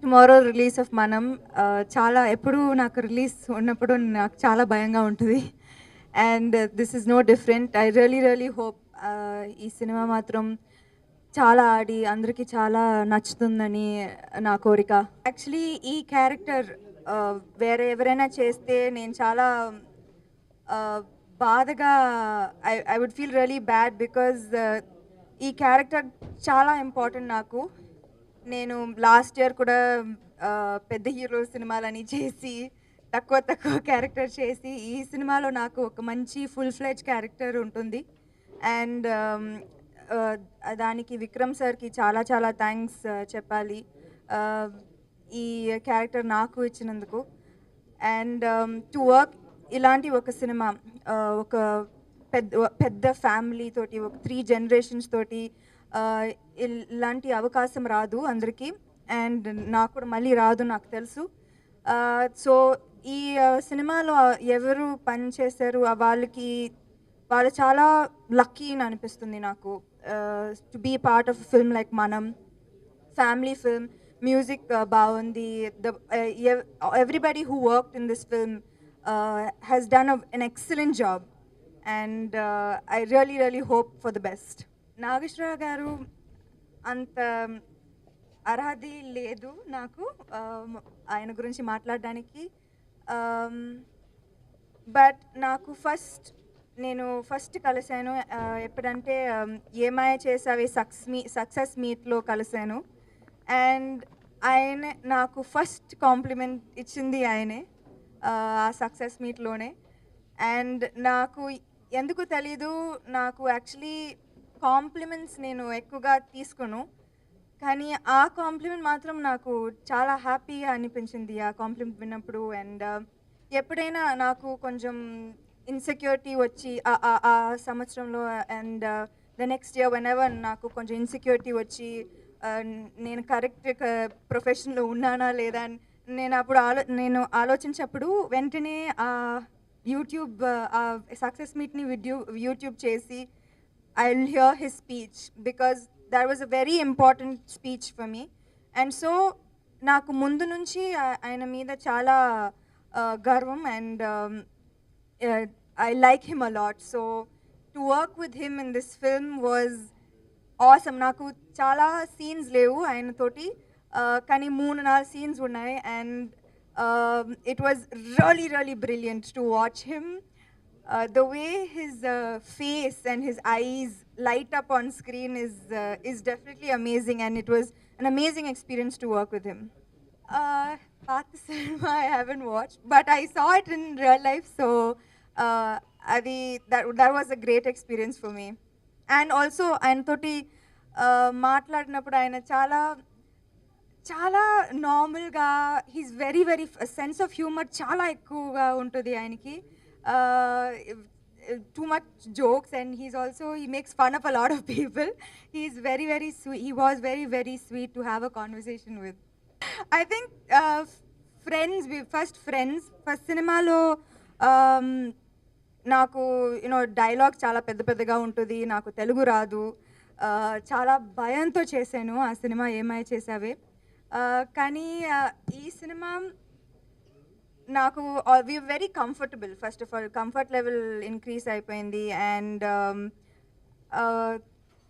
Tomorrow release of మనం చాలా ఎప్పుడు నాకు రిలీజ్ ఉన్నప్పుడు నాకు చాలా భయంగా ఉంటుంది. And this is no different. I really hope ఈ సినిమా మాత్రం చాలా ఆడి అందరికీ చాలా నచ్చుతుందని నా కోరిక. యాక్చువల్లీ ఈ క్యారెక్టర్ వేరే ఎవరైనా చేస్తే నేను చాలా ఆహ్, బాధగా I would feel really bad because ఈ క్యారెక్టర్ చాలా ఇంపార్టెంట్ నాకు. నేను లాస్ట్ ఇయర్ కూడా పెద్ద హీరో సినిమాలని చేసి, తక్కువ తక్కువ క్యారెక్టర్ చేసి, ఈ సినిమాలో నాకు ఒక మంచి ఫుల్ ఫ్లెడ్జ్ క్యారెక్టర్ ఉంటుంది. అండ్ దానికి విక్రమ్ సార్‌కి చాలా చాలా థ్యాంక్స్ చెప్పాలి. ఆహ్, ఈ క్యారెక్టర్ నాకు ఇచ్చినందుకు. అండ్ టు వర్క్ ఇలాంటి ఒక సినిమా ఒక పెద్ద ఫ్యామిలీ తోటి, ఒక 3 జనరేషన్స్ తోటి ఆహ్, ఇలాంటి అవకాశం రాదు అందరికీ. అండ్ నాకు కూడా మళ్ళీ రాదు నాకు తెలుసు. సో, ఈ సినిమాలో ఎవరు పని చేశారు వాళ్ళు చాలా లక్కీ అని అనిపిస్తుంది నాకు. To be part of film like Manam. Family film, music బాగుంది. Everybody who worked in this film has done an excellent job. And I really hope for the best. Nageswara Rao గారు అంత అర్హత లేదు నాకు ఆయన గురించి మాట్లాడడానికి. బట్ నాకు నేను ఫస్ట్ కలిసాను ఎప్పుడంటే ఏమాయ చేసావే సక్సెస్ మీట్లో కలిసాను. అండ్ ఆయనే నాకు ఫస్ట్ కాంప్లిమెంట్ ఇచ్చింది ఆయనే ఆ సక్సెస్ మీట్లోనే. అండ్ నాకు ఎందుకు తెలీదు, నాకు యాక్చువల్లీ కాంప్లిమెంట్స్ నేను ఎక్కువగా తీసుకోను. కానీ ఆ కాంప్లిమెంట్ మాత్రం నాకు చాలా హ్యాపీగా అనిపించింది ఆ కాంప్లిమెంట్ విన్నప్పుడు. అండ్ ఎప్పుడైనా నాకు కొంచెం ఇన్సెక్యూరిటీ వచ్చి ఆ సంవత్సరంలో and the next year whenever నాకు కొంచెం ఇన్సెక్యూరిటీ వచ్చి నేను కరెక్ట్ ప్రొఫెషన్లో ఉన్నానా లేదా అని నేను ఆలోచించినప్పుడు వెంటనే యూట్యూబ్ సక్సెస్ మీట్ని యూట్యూబ్ చేసి I will hear his speech because that was a very important speech for me. And so నాకు ముందు నుంచి ఆయన మీద చాలా గర్వం. And I like him a lot. So to work with him in this film was awesome. నాకు చాలా scenes లేవు ఆయనతోటి, కానీ 3-4 సీన్స్ ఉన్నాయి. And it was really brilliant to watch him. The way his face and his eyes light up on screen is definitely amazing, and it was an amazing experience to work with him. Path Cinema I haven't watched, but I saw it in real life, so that was a great experience for me. And also ఆయనతోటి మాట్లాడినప్పుడు ఆయన చాలా చాలా నార్మల్గా, he's very sense of humour చాలా ఎక్కువగా ఉంటుంది ఆయనకి. Too much jokes, and he makes fun of a lot of people. He's very sweet. He was very sweet to have a conversation with. I think first సినిమాలో నాకు dialogue చాలా పెద్దగా ఉంటుంది. నాకు తెలుగు రాదు. చాలా భయంతో చేశాను ఆ సినిమా ఏమై చేసావే. కానీ ఈ సినిమా నాకు we very comfortable. First of all comfort level increase అయిపోయింది. And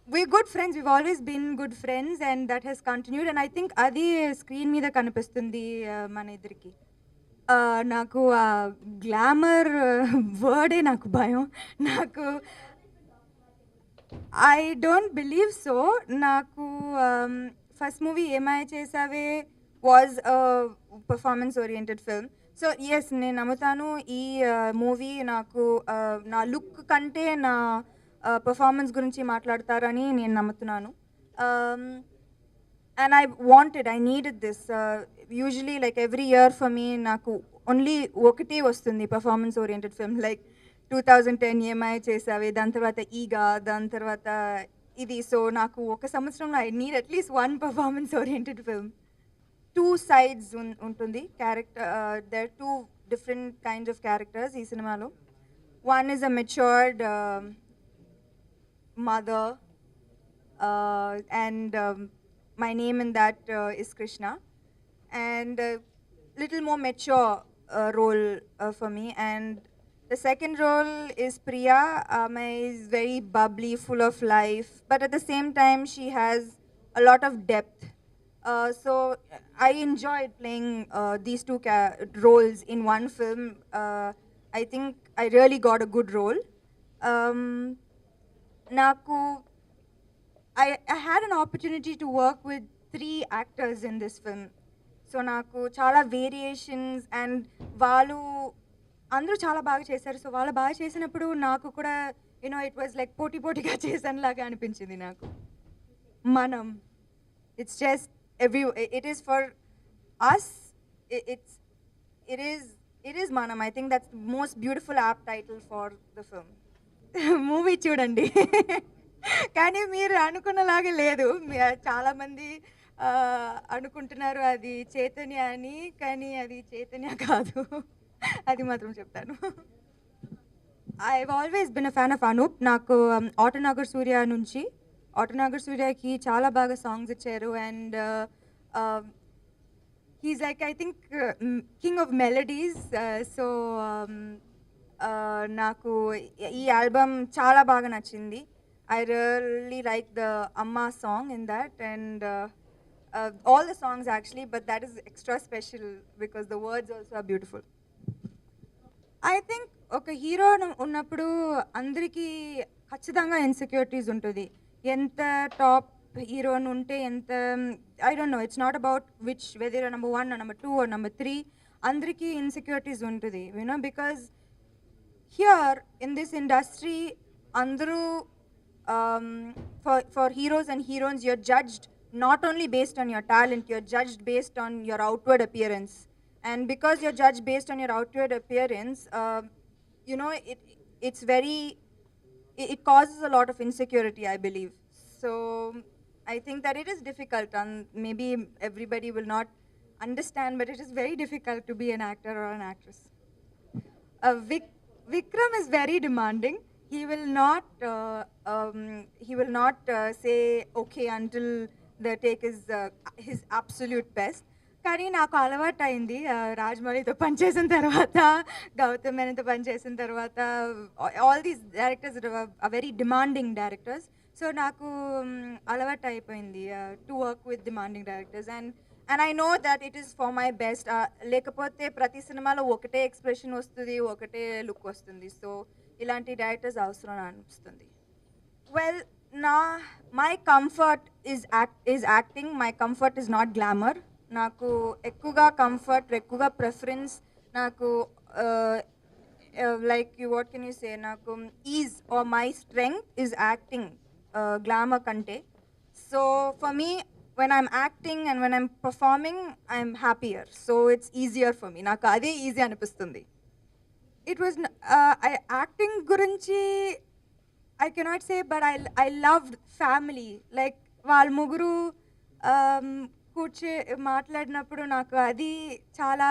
we're good friends. We've always been good friends, and that has continued. And I think అది స్క్రీన్ మీద కనిపిస్తుంది మన ఇద్దరికి. నాకు ఆ గ్లామర్ వర్డే నాకు భయం. నాకు ఐ డోంట్ బిలీవ్ సో. నాకు first movie Ye Maaya Chesave was performance oriented film. So yes, నేను నమ్ముతాను ఈ మూవీ నాకు నా లుక్ కంటే నా పర్ఫార్మెన్స్ గురించి మాట్లాడతారని నేను నమ్ముతున్నాను. And I needed this. Usually like every year for me నాకు ఓన్లీ ఒకటే వస్తుంది పర్ఫార్మెన్స్ ఓరియంటెడ్ ఫిల్మ్. లైక్ 2010 ఏమై చేసావే, దాని తర్వాత ఈగా, దాని తర్వాత ఇది. సో నాకు ఒక సంవత్సరంలో I need at least one performance oriented film. 2 sides ఉంటుంది character. There 2 different kinds of characters ఈ సినిమాలో. One is a matured mother, and my name in that is Krishna. and a little more mature role for me. And the second role is Priya. Amay is very bubbly, full of life, but at the same time, she has a lot of depth. So I enjoyed playing these two roles in one film. I think I really got a good role. Um, Naku, I had an opportunity to work with 3 actors in this film. So నాకు చాలా variations and వాళ్ళు అందరూ చాలా బాగా చేశారు. So వాళ్ళు బాగా చేసినప్పుడు నాకు కూడా ఇట్ వాజ్ లైక్ పోటీ పోటీగా చేసానులాగా అనిపించింది నాకు. మనం it's just it is for us. It's it is మనం. I think that's most beautiful apt title for the film. Movie చూడండి. కానీ మీరు అనుకున్నలాగా లేదు. చాలామంది అనుకుంటున్నారు అది చైతన్య అని, కానీ అది చైతన్య కాదు. అది మాత్రం చెప్తాను. I always been a fan of Anoop. నాకు ఆటోనాగర్ సూర్య నుంచి, ఆటోనాగర్ సూర్యకి చాలా బాగా సాంగ్స్ ఇచ్చారు. And he's like I think king of melodies. So నాకు ఈ ఆల్బమ్ చాలా బాగా నచ్చింది. I really like the Amma song in that, and all the songs actually, but that is extra special because the words also are beautiful. I think ఒక hero ఉన్నప్పుడు అందరికీ ఖచ్చితంగా insecurities ఉంటుంది. ఎంత టాప్ హీరో ఉంటే ఎంత, I don't know, it's not about which whether number 1 or number 2 or number 3, అందరికీ insecurities ఉంటుంది. Because here in this industry అందరూ for heroes and heroines, you're judged not only based on your talent, you're judged based on your outward appearance. And because you're judged based on your outward appearance, it's very, it causes a lot of insecurity, I believe. So I think that it is difficult, and maybe everybody will not understand, but it is very difficult to be an actor or an actress. Vikram is very demanding. He will not say okay until the take is his absolute best. కానీ నాకు అలవాటు అయింది రాజమౌళితో పనిచేసిన తర్వాత, గౌతమ్ మేనన్తో పనిచేసిన తర్వాత. All these directors are very demanding directors. So నాకు అలవాటు అయిపోయింది to work with demanding directors. And I know that it is for my best. లేకపోతే ప్రతి సినిమాలో ఒకటే ఎక్స్ప్రెషన్ వస్తుంది, ఒకటే లుక్ వస్తుంది. సో ఇలాంటి డైరెక్టర్స్ అవసరం అనిపిస్తుంది. Well, my comfort is acting. My comfort is not glamour. నాకు ఎక్కువగా కంఫర్ట్, ఎక్కువగా ప్రిఫరెన్స్ నాకు like what can you say, నాకు is or my strength is acting glamour కంటే. So for me, when I'm acting and when I'm performing, I'm happier. So it's easier for me. నాకు అదే easy అనిపిస్తుంది. It was acting గురించి I cannot say, but I loved family. Like వాళ్ళ ముగ్గురు కూర్చే మాట్లాడినప్పుడు నాకు అది చాలా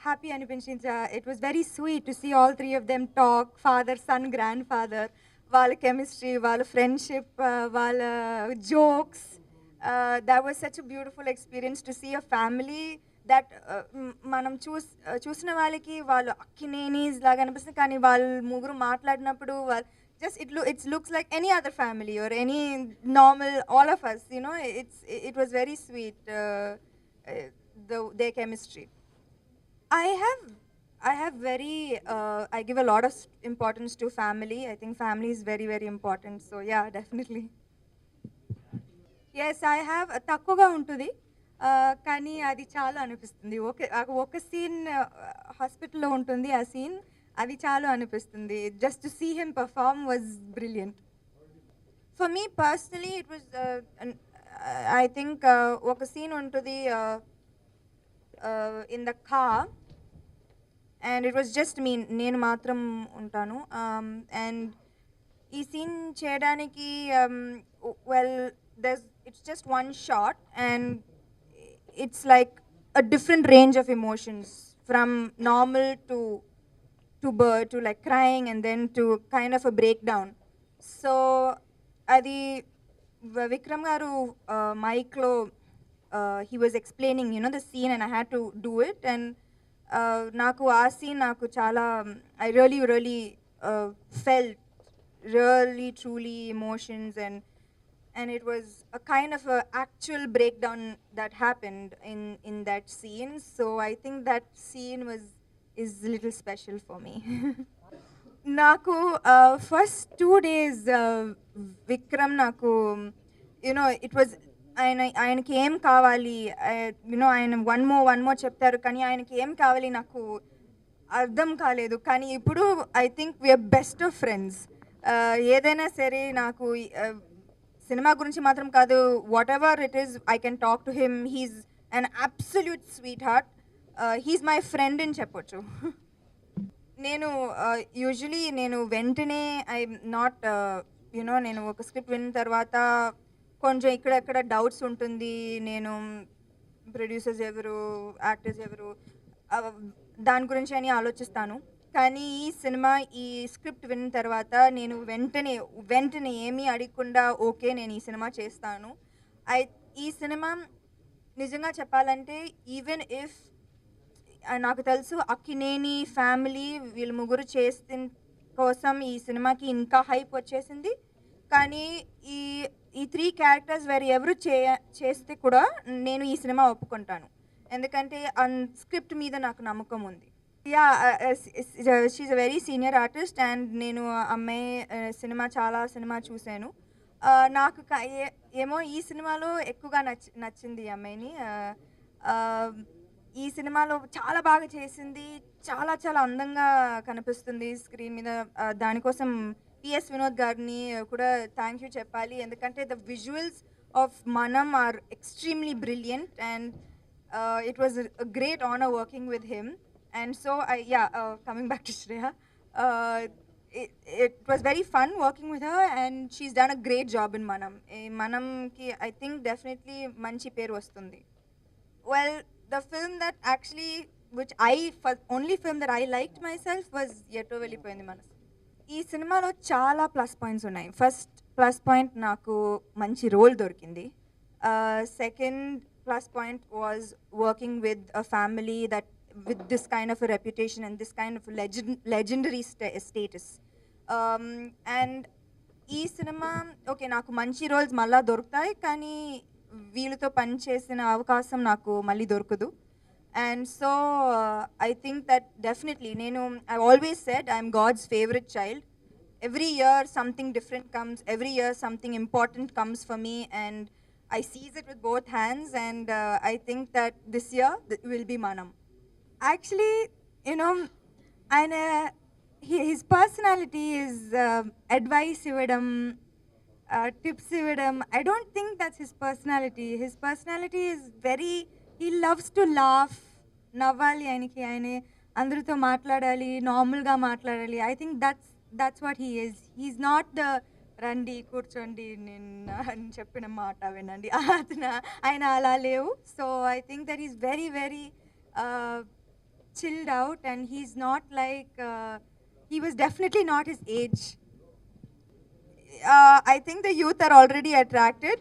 హ్యాపీ అనిపించింది. It was very sweet to see all 3 of them talk, father son, grandfather, వాళ్ళ కెమిస్ట్రీ, వాళ్ళ ఫ్రెండ్షిప్, వాళ్ళ jokes. That was such a beautiful experience to see a family that మనం చూసిన వాళ్ళకి వాళ్ళు అక్కినేనీస్ లాగా అనిపిస్తుంది, కానీ వాళ్ళు ముగ్గురు మాట్లాడినప్పుడు వాళ్ళు just it looks like any other family or any normal, all of us, it was very sweet, their chemistry. I have very I give a lot of importance to family. I think family is very, very important. So yeah, definitely. Yes, I have. తక్కువగా ఉంటుంది, కానీ అది చాలా అనిపిస్తుంది. ఒక scene హాస్పిటల్లో ఉంటుంది, ఆ సీన్ అది చాలా అనిపిస్తుంది. Just to see him perform was brilliant. For me personally it was, I think ఒక సీన్ ఉంటుంది in the car, and it was just me, నేను మాత్రం ఉంటాను. అండ్ ఈ సీన్ చేయడానికి well, it's just one shot, and it's like a different range of emotions, from normal to like crying, and then to kind of a breakdown. So adi Vikram garu mic lo he was explaining, you know, the scene, and I had to do it. And నాకు ఆ scene నాకు చాలా I really felt really truly emotions, and it was a kind of a actual breakdown that happened in that scene. So I think that scene is a little special for me. నాకు first 2 days Vikram నాకు you know it was ఆయనకి ఏం కావాలి, you know ఆయన one more చెప్తారు, కానీ ఆయనకి ఏం కావాలి నాకు అర్థం కాలేదు. కానీ ఇప్పుడు I think we're best of friends. ఏదైనా సరే నాకు సినిమా గురించి మాత్రం కాదు, whatever it is I can talk to him. He's an absolute sweetheart. He's my friend అని చెప్పొచ్చు. నేను యూజువలీ నేను వెంటనే ఐ నాట్ యునో నేను ఒక స్క్రిప్ట్ విన్న తర్వాత కొంచెం ఇక్కడెక్కడ డౌట్స్ ఉంటుంది. నేను ప్రొడ్యూసర్స్ ఎవరు, యాక్టర్స్ ఎవరు, దాని గురించి అని ఆలోచిస్తాను. కానీ ఈ సినిమా ఈ స్క్రిప్ట్ విన్న తర్వాత నేను వెంటనే ఏమీ అడగకుండా ఓకే నేను ఈ సినిమా చేస్తాను. ఈ సినిమా నిజంగా చెప్పాలంటే ఈవెన్ ఇఫ్ నాకు తెలుసు అక్కినేని ఫ్యామిలీ వీళ్ళు ముగ్గురు చేసిన కోసం ఈ సినిమాకి ఇంకా హైప్ వచ్చేసింది. కానీ ఈ 3 క్యారెక్టర్స్ వేరే ఎవరు చేస్తే కూడా నేను ఈ సినిమా ఒప్పుకుంటాను, ఎందుకంటే స్క్రిప్ట్ మీద నాకు నమ్మకం ఉంది. Yeah, she's a very senior artist and నేను అమ్మాయి చాలా సినిమా చూశాను. నాకు ఏమో ఈ సినిమాలో ఎక్కువగా నచ్చింది ఈ అమ్మాయిని. ఈ సినిమాలో చాలా బాగా చేసింది, చాలా అందంగా కనిపిస్తుంది స్క్రీన్ మీద. దానికోసం పిఎస్ వినోద్ గారిని కూడా థ్యాంక్ యూ చెప్పాలి, ఎందుకంటే the visuals of Manam are extremely brilliant and it was a great honour working with him. And so coming back to Shreya, it was very fun working with her and she's done a great job in manamki I think definitely manchi peru vastundi. Well, the film that actually only film that I liked myself was Yeto Vellipoyindi Manasu. ఈ సినిమాలో చాలా plus points ఉన్నాయి. First plus point నాకు మంచి role దొరికింది. Second plus point was working with a family that with this kind of a reputation and this kind of legendary status. And ఈ cinema okay నాకు మంచి రోల్స్ మళ్ళీ దొరుకుతాయి, కానీ వీళ్ళతో పనిచేసిన అవకాశం నాకు మళ్ళీ దొరకదు. And so I think that definitely I've always said I'm God's favorite child. Every year something different comes, every year something important comes for me and I seize it with both hands, and I think that this year will be Manam. Actually, his personality is advice ivadam, tips ivadam. I don't think that's his personality. His personality is he loves to laugh, navali ayaniki ayane andruto maatladali, normal ga maatladali. I think that's what he is. He's not the randi kurchondi అని చెప్పిన మాట వినండి ఆయన అలా లేవు. So I think that he's very chilled out, and he's not like he was definitely not his age. I think the youth are already attracted.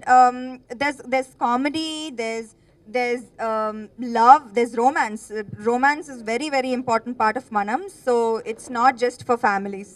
There's comedy, there's love, there's romance. Romance is very important part of Manam, so it's not just for families.